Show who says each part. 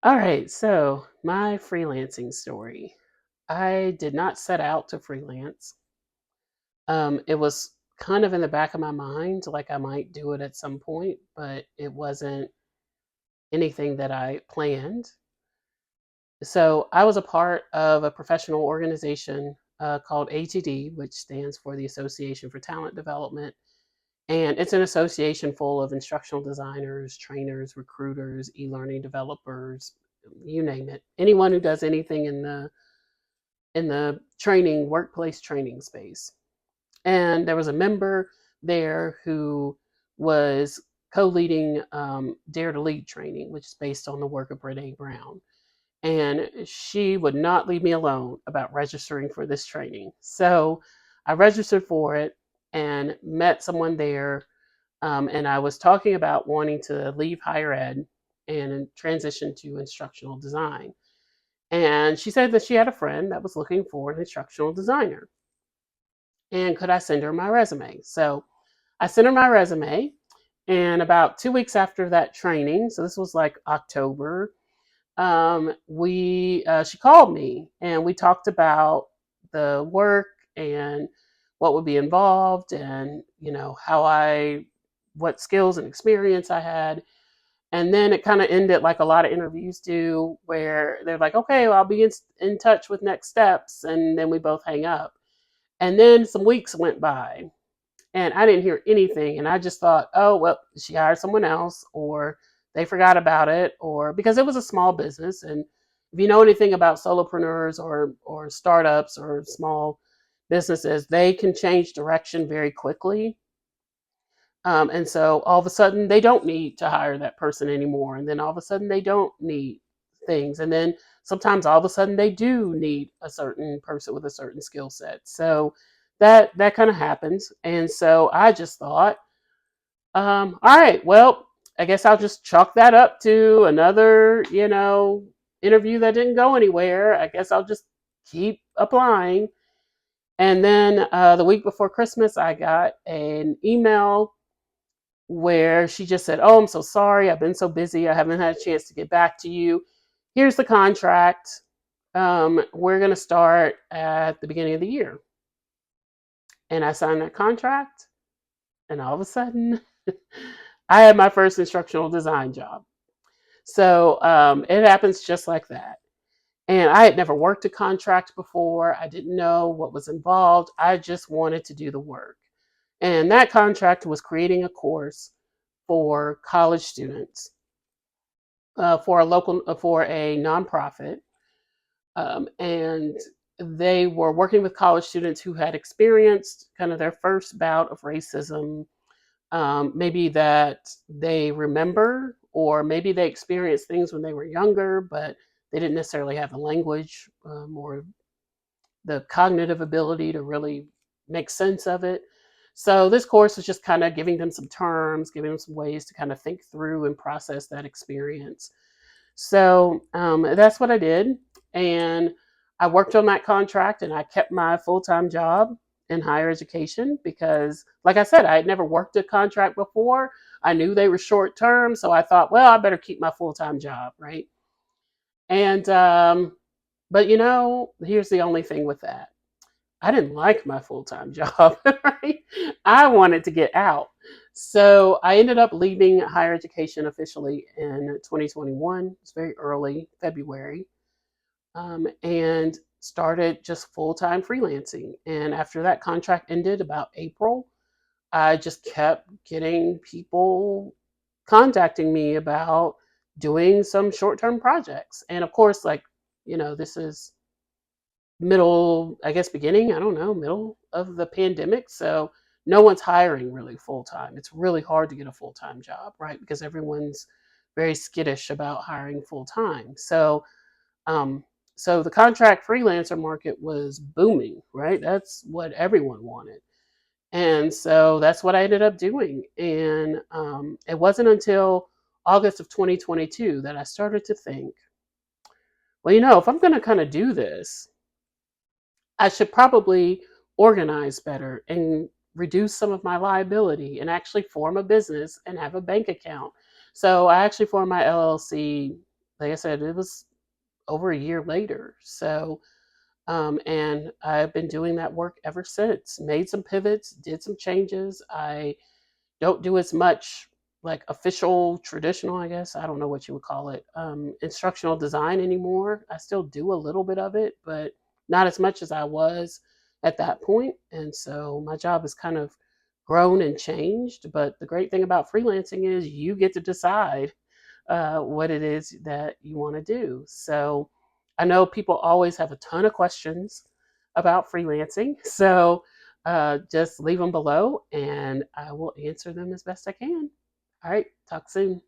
Speaker 1: All right, so my freelancing story. I did not set out to freelance. It was kind of in the back of my mind, like I might do it at some point, but it wasn't anything that I planned. So I was a part of a professional organization called ATD, which stands for the Association for Talent Development. And it's an association full of instructional designers, trainers, recruiters, e-learning developers, you name it. Anyone who does anything in the training workplace training space. And there was a member there who was co-leading Dare to Lead training, which is based on the work of Brene Brown. And she would not leave me alone about registering for this training. So I registered for it and met someone there. And I was talking about wanting to leave higher ed and transition to instructional design. And she said that she had a friend that was looking for an instructional designer. And could I send her my resume? So I sent her my resume. And about 2 weeks after that training, so this was like October, we she called me and we talked about the work and what would be involved, and how I what skills and experience I had. And then it kind of ended like a lot of interviews do, where they're like, okay, well, I'll be in touch with next steps. And then we both hang up. And then some weeks went by and I didn't hear anything. And I just thought, oh, well, she hired someone else, or they forgot about it, or because it was a small business. And if you know anything about solopreneurs or startups or small businesses, they can change direction very quickly. And so all of a sudden they don't need to hire that person anymore. And then all of a sudden they don't need things. And then sometimes all of a sudden they do need a certain person with a certain skill set. So that kind of happens. And so I just thought, all right, well, I guess I'll just chalk that up to another, interview that didn't go anywhere. I guess I'll just keep applying. And then the week before Christmas, I got an email where she just said, "Oh, I'm so sorry. I've been so busy. I haven't had a chance to get back to you. Here's the contract. We're going to start at the beginning of the year." And I signed that contract, and all of a sudden, I had my first instructional design job. So it happens just like that. And I had never worked a contract before. I didn't know what was involved. I just wanted to do the work. And that contract was creating a course for college students, for a nonprofit, and they were working with college students who had experienced kind of their first bout of racism, maybe that they remember, or maybe they experienced things when they were younger, but they didn't necessarily have the language, or the cognitive ability to really make sense of it. So this course is just kind of giving them some terms, giving them some ways to kind of think through and process that experience. So that's what I did. And I worked on that contract and I kept my full time job in higher education because, like I said, I had never worked a contract before. I knew they were short term. So I thought, well, I better keep my full time job, right? And, but here's the only thing with that. I didn't like my full time job, right? I wanted to get out. So I ended up leaving higher education officially in 2021. It's very early, February, and started just full time freelancing. And after that contract ended about April, I just kept getting people contacting me about doing some short term projects. And of course, like, this is middle, I guess, beginning, I don't know, middle of the pandemic. So no one's hiring really full time. It's really hard to get a full time job, right? Because everyone's very skittish about hiring full time. Um, so the contract freelancer market was booming, right? That's what everyone wanted. And so that's what I ended up doing. And it wasn't until August of 2022 that I started to think, well, if I'm going to kind of do this, I should probably organize better and reduce some of my liability and actually form a business and have a bank account. So I actually formed my LLC like I said, it was over a year later. So, and I've been doing that work ever since. Made some pivots, did some changes. I don't do as much like official, traditional, I guess. I don't know what you would call it, instructional design anymore. I still do a little bit of it, but not as much as I was at that point. And so my job has kind of grown and changed. But the great thing about freelancing is you get to decide what it is that you want to do. So I know people always have a ton of questions about freelancing. So just leave them below and I will answer them as best I can. All right, talk soon.